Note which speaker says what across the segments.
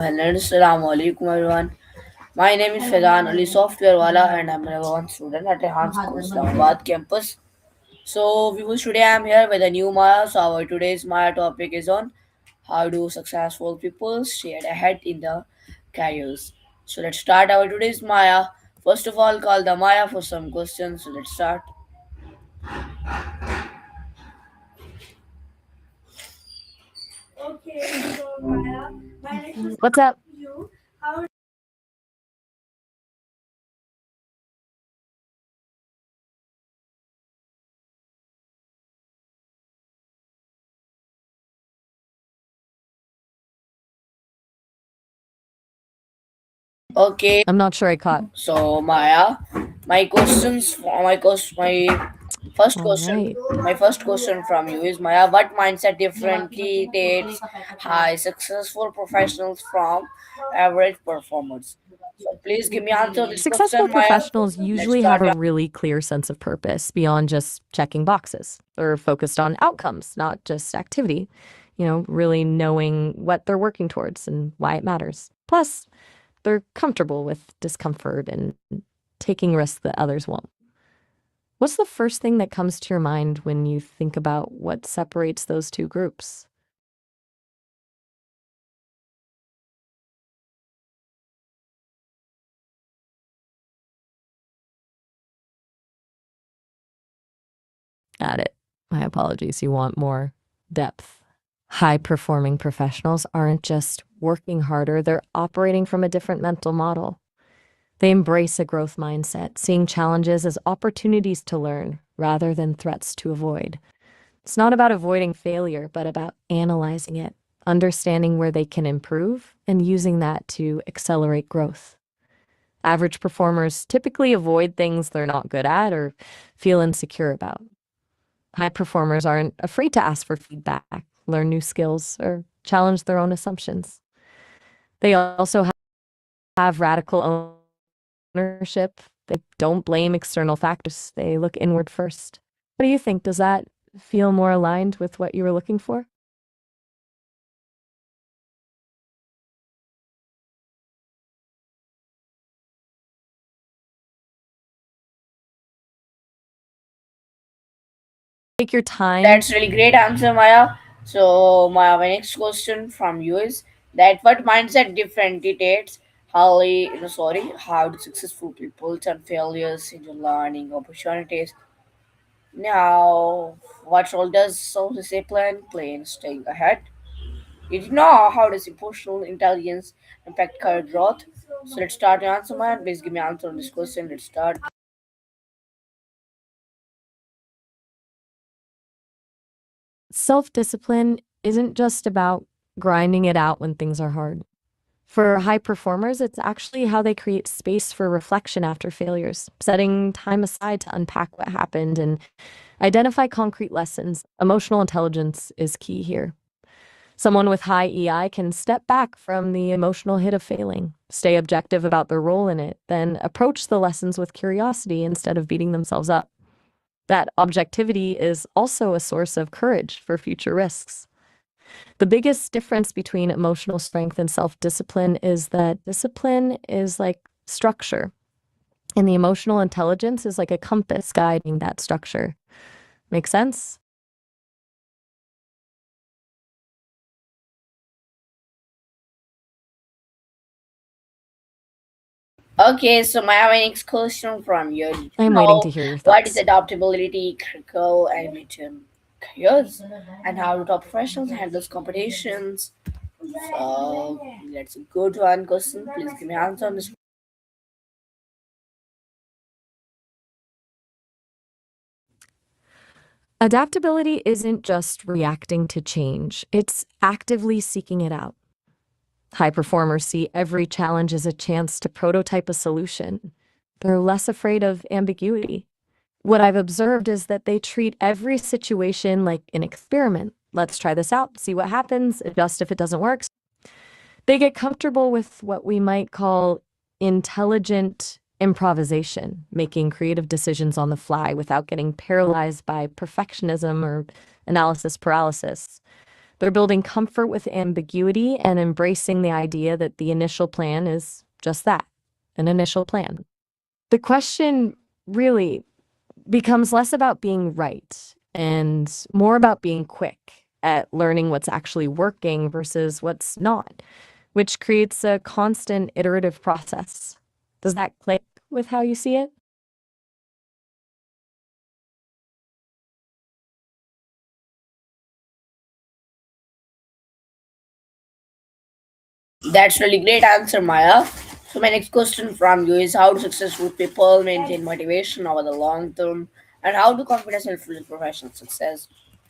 Speaker 1: Hello, Assalamu alaikum everyone. My name is Faidan Ali Software Wala and I'm a level 1 student at Rehan School, Islamabad campus. So, viewers, today I'm here with a new Maya. So, our today's Maya topic is on how do successful people stay ahead in the careers. So, let's start our today's Maya. First of all, call the Maya for some questions. So, let's start.
Speaker 2: What's up?
Speaker 1: Okay,
Speaker 2: I'm not sure I caught.
Speaker 1: so Maya, my first
Speaker 2: All
Speaker 1: question,
Speaker 2: right.
Speaker 1: my first question from you is Maya, what mindset differently takes high successful professionals from average performers? So please give me answer this
Speaker 2: Successful
Speaker 1: question, Maya.
Speaker 2: professionals
Speaker 1: Let's
Speaker 2: usually have
Speaker 1: start.
Speaker 2: a really clear sense of purpose beyond just checking boxes. They're focused on outcomes, not just activity, really knowing what they're working towards and why it matters. Plus, they're comfortable with discomfort and taking risks that others won't. What's the first thing that comes to your mind when you think about what separates those two groups? Got it. My apologies. You want more depth. High performing professionals aren't just working harder, they're operating from a different mental model. They embrace a growth mindset, seeing challenges as opportunities to learn rather than threats to avoid. It's not about avoiding failure, but about analyzing it, understanding where they can improve, and using that to accelerate growth. Average performers typically avoid things they're not good at or feel insecure about. High performers aren't afraid to ask for feedback, learn new skills, or challenge their own assumptions. They also have radical ownership. They don't blame external factors, they look inward first. What do you think? Does that feel more aligned with what you were looking for? Take your time.
Speaker 1: That's really great answer, Maya. So Maya, my next question from you is that what mindset differentiates how do successful people turn failures into learning opportunities? Now, what role does self-discipline play in staying ahead? Did you know how does emotional intelligence impact career growth? So let's start your answer, man. Please give me answer on this question. Let's start.
Speaker 2: Self discipline isn't just about grinding it out when things are hard. For high performers, it's actually how they create space for reflection after failures, setting time aside to unpack what happened and identify concrete lessons. Emotional intelligence is key here. Someone with high EI can step back from the emotional hit of failing, stay objective about their role in it, then approach the lessons with curiosity instead of beating themselves up. That objectivity is also a source of courage for future risks. The biggest difference between emotional strength and self discipline is that discipline is like structure, and the emotional intelligence is like a compass guiding that structure. Make sense?
Speaker 1: Okay, so my next question from you. Did you
Speaker 2: I'm waiting to
Speaker 1: know
Speaker 2: hear your
Speaker 1: what is
Speaker 2: thoughts.
Speaker 1: adaptability, critical, and midterm careers, and how do top professionals handle competitions? So let's go to one question. Please give me answer on this.
Speaker 2: Adaptability isn't just reacting to change, it's actively seeking it out. High performers see every challenge as a chance to prototype a solution. They're less afraid of ambiguity. What I've observed is that they treat every situation like an experiment. Let's try this out, see what happens, adjust if it doesn't work. They get comfortable with what we might call intelligent improvisation, making creative decisions on the fly without getting paralyzed by perfectionism or analysis paralysis. They're building comfort with ambiguity and embracing the idea that the initial plan is just that, an initial plan. The question really becomes less about being right and more about being quick at learning what's actually working versus what's not, which creates a constant iterative process. Does that click with how you see it?
Speaker 1: That's really great answer, Maya. So my next question from you is how do successful people maintain motivation over the long term and how do confidence influence professional success?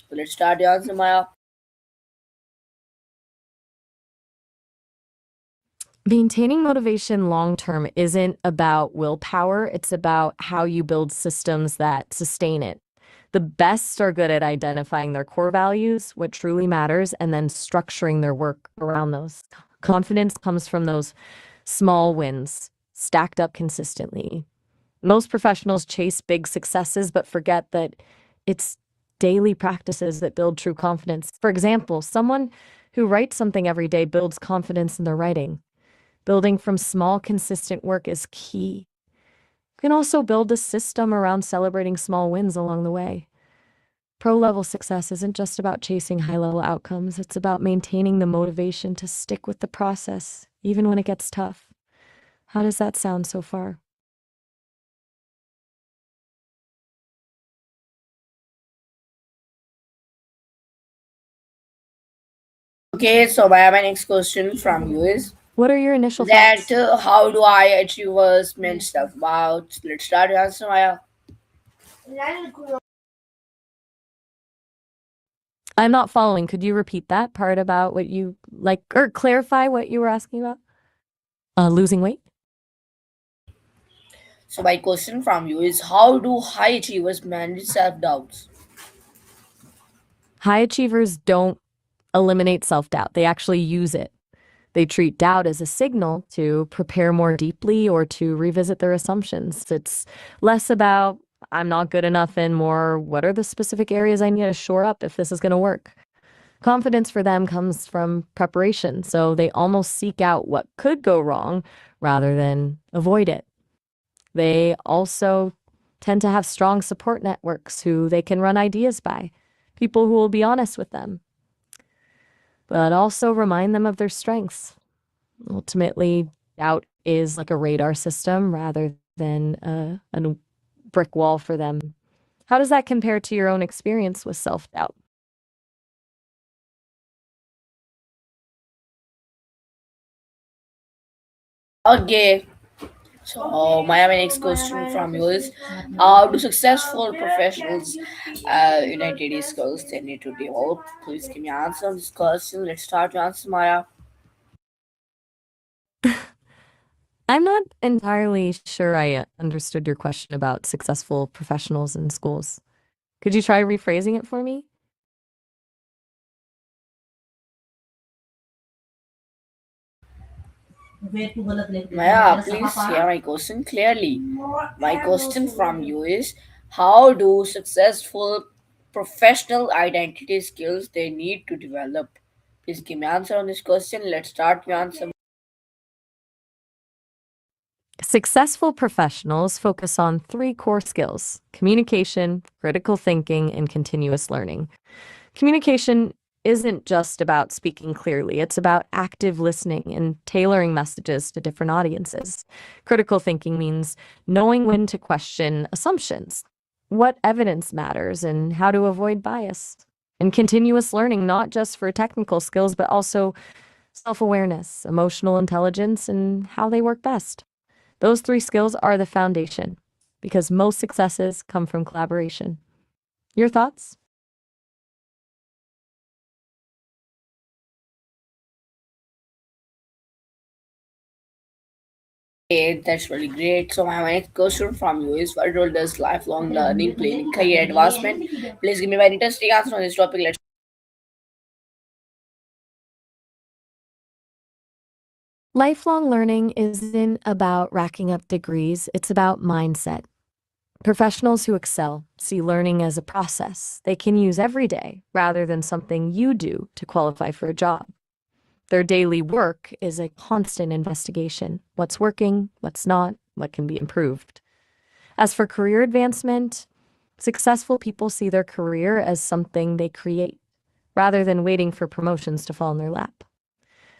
Speaker 1: So let's start your answer, Maya.
Speaker 2: Maintaining motivation long term isn't about willpower, it's about how you build systems that sustain it. The best are good at identifying their core values, what truly matters, and then structuring their work around those. Confidence comes from those small wins stacked up consistently. Most professionals chase big successes but forget that it's daily practices that build true confidence. For example, someone who writes something every day builds confidence in their writing. Building from small, consistent work is key. You can also build a system around celebrating small wins along the way. Pro level success isn't just about chasing high level outcomes, it's about maintaining the motivation to stick with the process, even when it gets tough. How does that sound so far?
Speaker 1: Okay, so my next question from you is
Speaker 2: What are your initial
Speaker 1: that
Speaker 2: thoughts?
Speaker 1: how do I achieve a mental stuff about? Let's start your answer, Maya.
Speaker 2: I'm not following. Could you repeat that part about what you like or clarify what you were asking about? Losing weight?
Speaker 1: So my question from you is how do high achievers manage self doubts?
Speaker 2: High achievers don't eliminate self doubt, they actually use it. They treat doubt as a signal to prepare more deeply or to revisit their assumptions. It's less about, I'm not good enough, and more, what are the specific areas I need to shore up if this is going to work? Confidence for them comes from preparation, so they almost seek out what could go wrong rather than avoid it. They also tend to have strong support networks who they can run ideas by, people who will be honest with them, but also remind them of their strengths. Ultimately, doubt is like a radar system rather than a brick wall for them. How does that compare to your own experience with self doubt?
Speaker 1: Okay, so my next question from you is how do successful professionals identity skills they need to develop? Please give me an answer on this question. Let's start your answer, Maya.
Speaker 2: I'm not entirely sure I understood your question about successful professionals in schools. Could you try rephrasing it for me?
Speaker 1: Maya, please hear my question clearly. My question from you is how do successful professional identity skills they need to develop? Please give me answer on this question. Let's start your answer.
Speaker 2: Successful professionals focus on three core skills: communication, critical thinking, and continuous learning. Communication isn't just about speaking clearly, it's about active listening and tailoring messages to different audiences. Critical thinking means knowing when to question assumptions, what evidence matters, and how to avoid bias. And continuous learning, not just for technical skills, but also self awareness, emotional intelligence, and how they work best. Those three skills are the foundation because most successes come from collaboration. Your thoughts?
Speaker 1: Okay, that's really great. So my next question from you is what role does lifelong learning play in career advancement? Please give me a very interesting answer on this topic. Let's
Speaker 2: Lifelong learning isn't about racking up degrees, it's about mindset. Professionals who excel see learning as a process they can use every day rather than something you do to qualify for a job. Their daily work is a constant investigation: what's working, what's not, what can be improved. As for career advancement, successful people see their career as something they create rather than waiting for promotions to fall in their lap.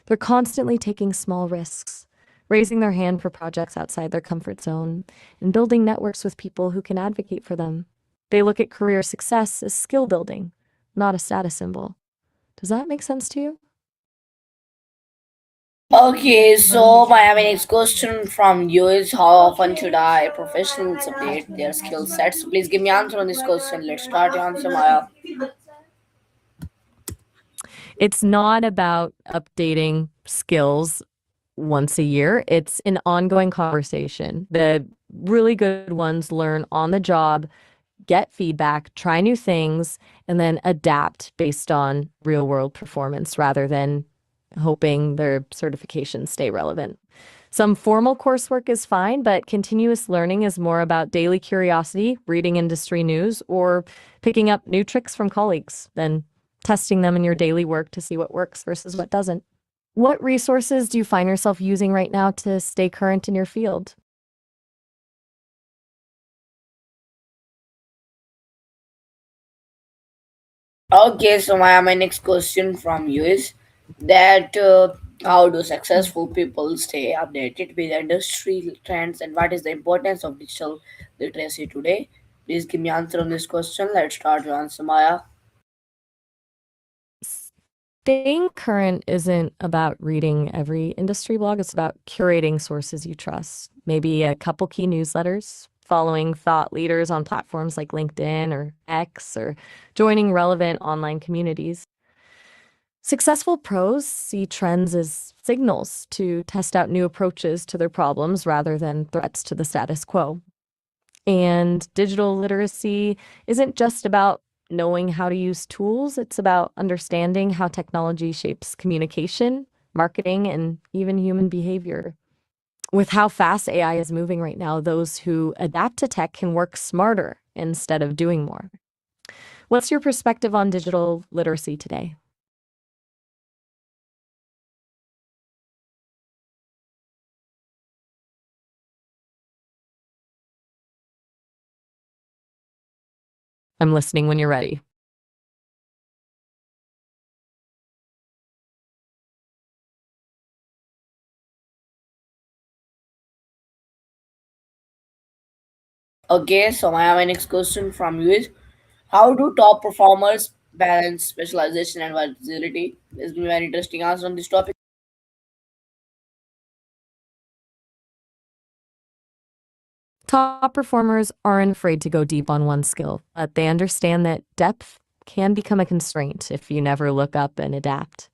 Speaker 2: They're constantly taking small risks, raising their hand for projects outside their comfort zone, and building networks with people who can advocate for them. They look at career success as skill building, not a status symbol. Does that make sense to you?
Speaker 1: Okay, so my next question from you is how often should I professionals update their skill sets? Please give me answer on this question. Let's start your answer, Maya.
Speaker 2: It's not about updating skills once a year. It's an ongoing conversation. The really good ones learn on the job, get feedback, try new things, and then adapt based on real world performance rather than hoping their certifications stay relevant. Some formal coursework is fine, but continuous learning is more about daily curiosity, reading industry news, or picking up new tricks from colleagues than testing them in your daily work to see what works versus what doesn't. What resources do you find yourself using right now to stay current in your field?
Speaker 1: Okay, so my next question from you is that how do successful people stay updated with industry trends and what is the importance of digital literacy today? Please give me answer on this question. Let's start your answer, Maya.
Speaker 2: Staying current isn't about reading every industry blog. It's about curating sources you trust. Maybe a couple key newsletters, following thought leaders on platforms like LinkedIn or X, or joining relevant online communities. Successful pros see trends as signals to test out new approaches to their problems rather than threats to the status quo. And digital literacy isn't just about knowing how to use tools, it's about understanding how technology shapes communication, marketing, and even human behavior. With how fast AI is moving right now, those who adapt to tech can work smarter instead of doing more. What's your perspective on digital literacy today? I'm listening when you're ready.
Speaker 1: Okay, so my next question from you is how do top performers balance specialization and versatility? This will be very interesting answer on this topic.
Speaker 2: Top performers aren't afraid to go deep on one skill, but they understand that depth can become a constraint if you never look up and adapt.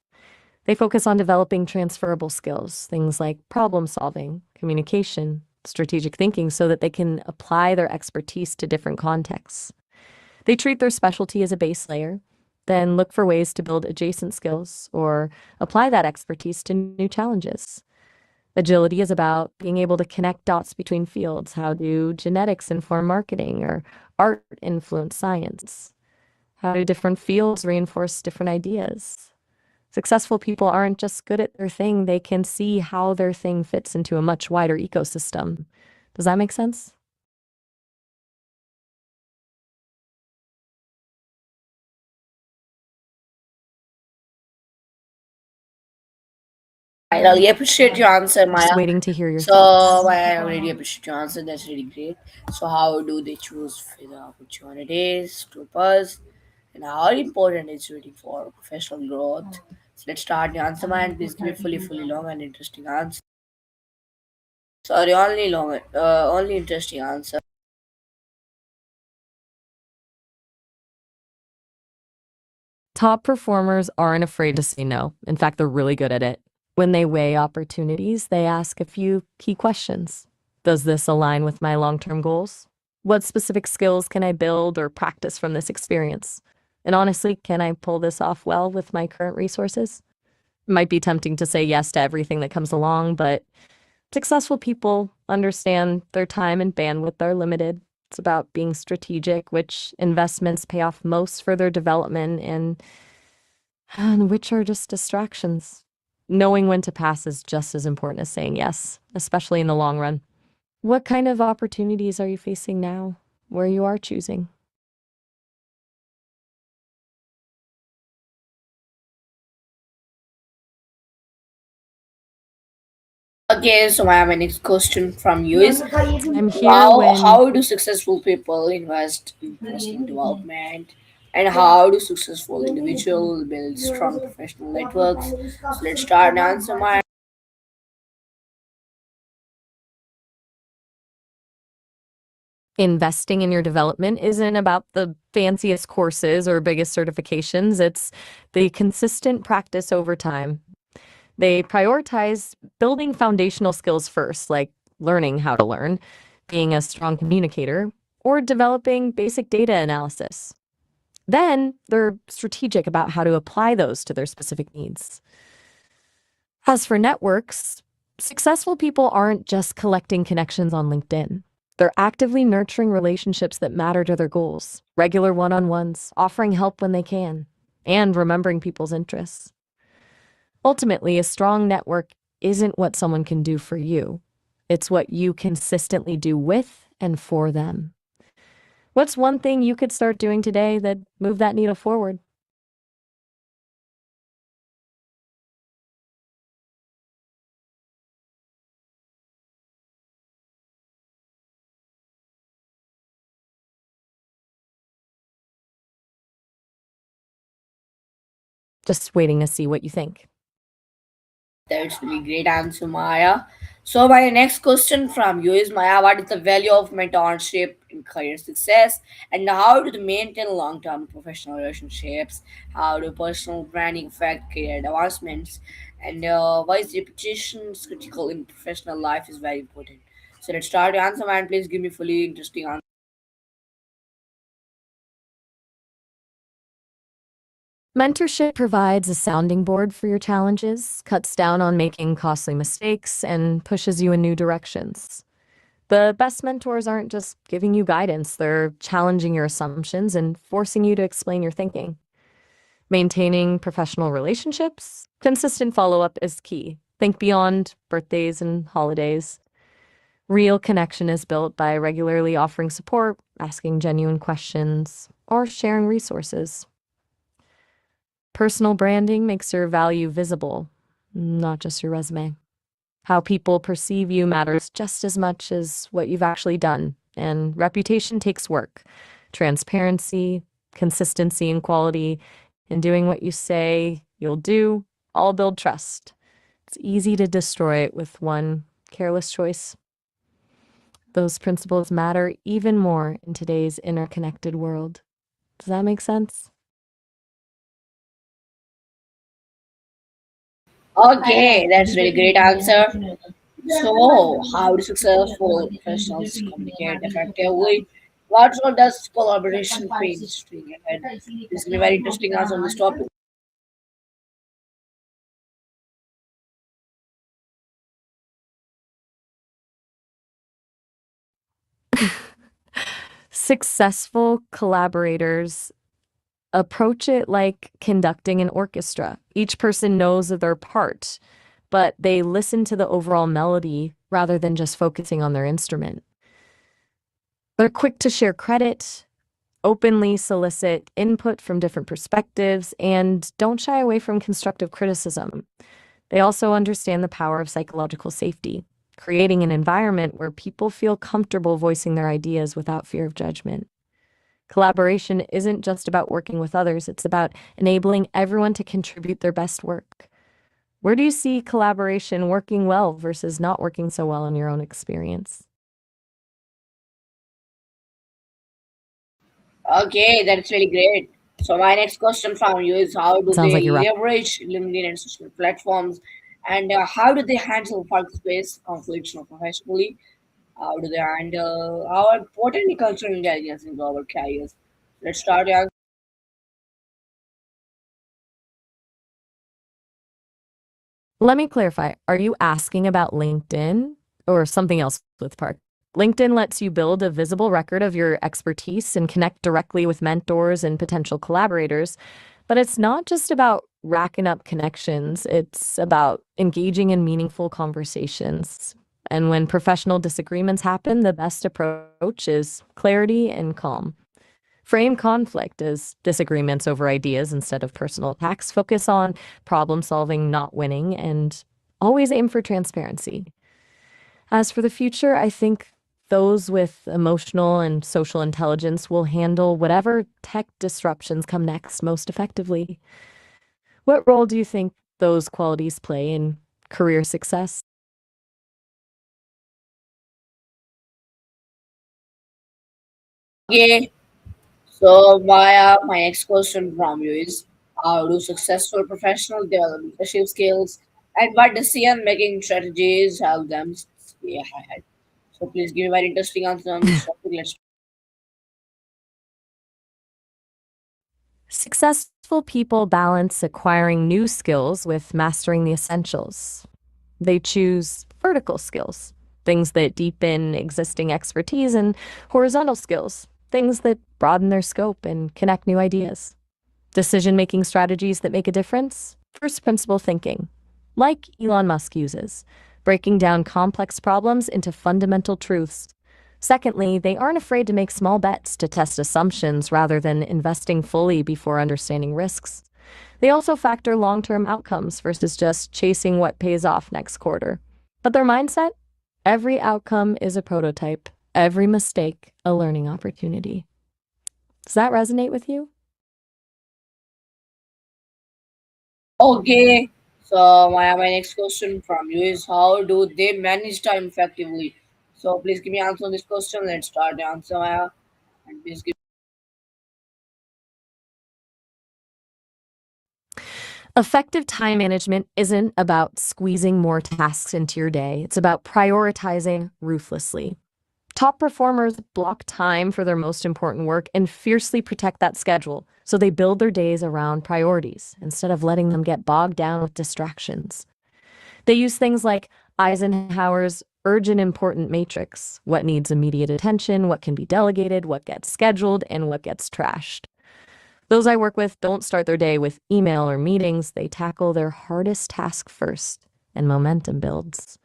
Speaker 2: They focus on developing transferable skills, things like problem solving, communication, strategic thinking, so that they can apply their expertise to different contexts. They treat their specialty as a base layer, then look for ways to build adjacent skills or apply that expertise to new challenges. Agility is about being able to connect dots between fields. How do genetics inform marketing or art influence science? How do different fields reinforce different ideas? Successful people aren't just good at their thing, they can see how their thing fits into a much wider ecosystem. Does that make sense?
Speaker 1: I really appreciate your answer,
Speaker 2: Just
Speaker 1: Maya.
Speaker 2: waiting to hear your
Speaker 1: So
Speaker 2: thoughts.
Speaker 1: I really appreciate your answer. That's really great. So how do they choose for the opportunities to pursue, and how important is waiting for professional growth? So let's start the answer, man. Please give me fully long and interesting answer. Sorry, only interesting answer.
Speaker 2: Top performers aren't afraid to say no. In fact, they're really good at it. When they weigh opportunities, they ask a few key questions. Does this align with my long term goals? What specific skills can I build or practice from this experience? And honestly, can I pull this off well with my current resources? It might be tempting to say yes to everything that comes along, but successful people understand their time and bandwidth are limited. It's about being strategic, which investments pay off most for their development and which are just distractions. Knowing when to pass is just as important as saying yes, especially in the long run. What kind of opportunities are you facing now where you are choosing?
Speaker 1: Okay, so my next question from you is
Speaker 2: I'm here when
Speaker 1: how do successful people invest in personal development and how do successful individuals build strong professional networks? So let's start and answer my.
Speaker 2: investing in your development isn't about the fanciest courses or biggest certifications. It's the consistent practice over time. They prioritize building foundational skills first, like learning how to learn, being a strong communicator, or developing basic data analysis. Then they're strategic about how to apply those to their specific needs. As for networks, successful people aren't just collecting connections on LinkedIn. They're actively nurturing relationships that matter to their goals, regular one on ones, offering help when they can, and remembering people's interests. Ultimately, a strong network isn't what someone can do for you, it's what you consistently do with and for them. What's one thing you could start doing today that move that needle forward? Just waiting to see what you think.
Speaker 1: That's really great answer, Maya. So my next question from you is Maya, what is the value of mentorship in career success and how do they maintain long-term professional relationships? How do personal branding affect career advancements? And why is repetition critical in professional life is very important. So let's start to answer, man. Please give me fully interesting answer.
Speaker 2: Mentorship provides a sounding board for your challenges, cuts down on making costly mistakes, and pushes you in new directions. The best mentors aren't just giving you guidance, they're challenging your assumptions and forcing you to explain your thinking. Maintaining professional relationships, consistent follow up is key. Think beyond birthdays and holidays. Real connection is built by regularly offering support, asking genuine questions, or sharing resources. Personal branding makes your value visible, not just your resume. How people perceive you matters just as much as what you've actually done, and reputation takes work. Transparency, consistency, and quality, and doing what you say you'll do all build trust. It's easy to destroy it with one careless choice. Those principles matter even more in today's interconnected world. Does that make sense?
Speaker 1: Okay, that's really great answer. So, how do successful professionals communicate effectively? What role does collaboration play in staying ahead? This is a very interesting answer on this topic.
Speaker 2: Successful collaborators approach it like conducting an orchestra. Each person knows their part, but they listen to the overall melody rather than just focusing on their instrument. They're quick to share credit, openly solicit input from different perspectives, and don't shy away from constructive criticism. They also understand the power of psychological safety, creating an environment where people feel comfortable voicing their ideas without fear of judgment. Collaboration isn't just about working with others, it's about enabling everyone to contribute their best work. Where do you see collaboration working well versus not working so well in your own experience?
Speaker 1: Okay, that's really great. So, my next question from you is how do
Speaker 2: Sounds
Speaker 1: they
Speaker 2: like you're right.
Speaker 1: leverage LinkedIn and social platforms, and how do they handle workspace conflicts professionally? How do they handle how important cultural intelligence in global careers? Let's start. Yeah.
Speaker 2: Let me clarify. Are you asking about LinkedIn or something else with Park? LinkedIn lets you build a visible record of your expertise and connect directly with mentors and potential collaborators. But it's not just about racking up connections, it's about engaging in meaningful conversations. And when professional disagreements happen, the best approach is clarity and calm. Frame conflict as disagreements over ideas instead of personal attacks. Focus on problem solving, not winning, and always aim for transparency. As for the future, I think those with emotional and social intelligence will handle whatever tech disruptions come next most effectively. What role do you think those qualities play in career success?
Speaker 1: Okay, so Maya, my next question from you is how do successful professionals develop leadership skills and what decision making strategies help them stay ahead? So please give me very interesting answer on this topic. Let's
Speaker 2: Successful people balance acquiring new skills with mastering the essentials. They choose vertical skills, things that deepen existing expertise, and horizontal skills, things that broaden their scope and connect new ideas. Decision making strategies that make a difference? First principle thinking, like Elon Musk uses, breaking down complex problems into fundamental truths. Secondly, they aren't afraid to make small bets to test assumptions rather than investing fully before understanding risks. They also factor long term outcomes versus just chasing what pays off next quarter. But their mindset? Every outcome is a prototype, every mistake, a learning opportunity. Does that resonate with you?
Speaker 1: okay. So my next question from you is how do they manage time effectively? So please give me answer on this question. Let's start the answer, Maya. And please give
Speaker 2: Effective time management isn't about squeezing more tasks into your day, it's about prioritizing ruthlessly. Top performers block time for their most important work and fiercely protect that schedule, so they build their days around priorities instead of letting them get bogged down with distractions. They use things like Eisenhower's urgent important matrix: what needs immediate attention, what can be delegated, what gets scheduled, and what gets trashed. Those I work with don't start their day with email or meetings. They tackle their hardest task first, and momentum builds.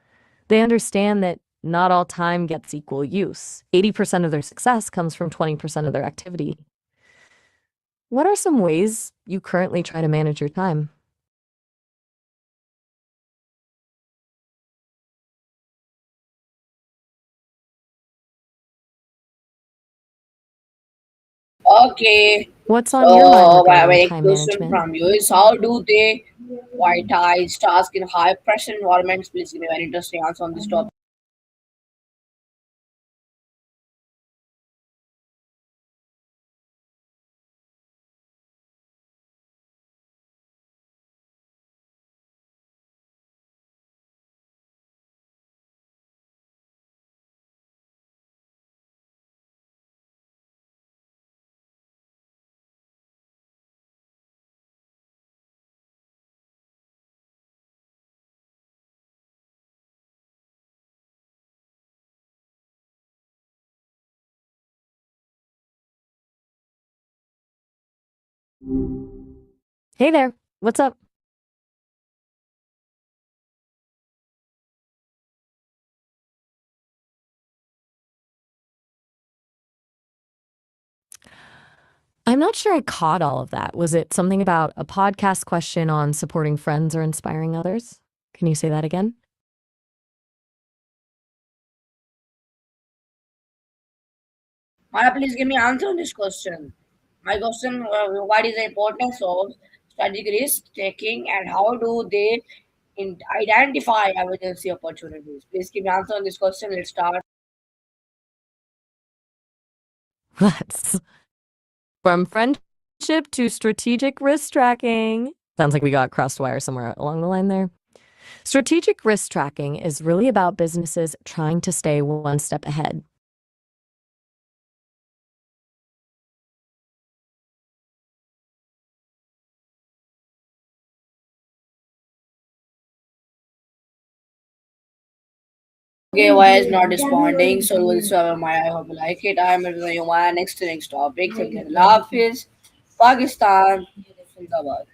Speaker 2: They understand that not all time gets equal use. 80% of their success comes from 20% of their activity. What are some ways you currently try to manage your time?
Speaker 1: okay.
Speaker 2: What's on your mind
Speaker 1: So my
Speaker 2: regarding
Speaker 1: next
Speaker 2: time
Speaker 1: question
Speaker 2: management?
Speaker 1: from you is how do they prioritize tasks in high pressure environments? Please give me a very interesting answer on this topic.
Speaker 2: Hey there, what's up? I'm not sure I caught all of that. Was it something about a podcast question on supporting friends or inspiring others? Can you say that again?
Speaker 1: Maya, please give me answer on this question. My question: what is the importance of strategic risk taking and how do they identify emergency opportunities? Please give me answer on this question. Let's start.
Speaker 2: Let's. From friendship to strategic risk tracking. Sounds like we got crossed wire somewhere along the line there. Strategic risk tracking is really about businesses trying to stay one step ahead.
Speaker 1: Okay, why is not responding? So we'll serve my. I hope you like it. I'm reviewing you my next topic. The laugh is Pakistan. Zindabad.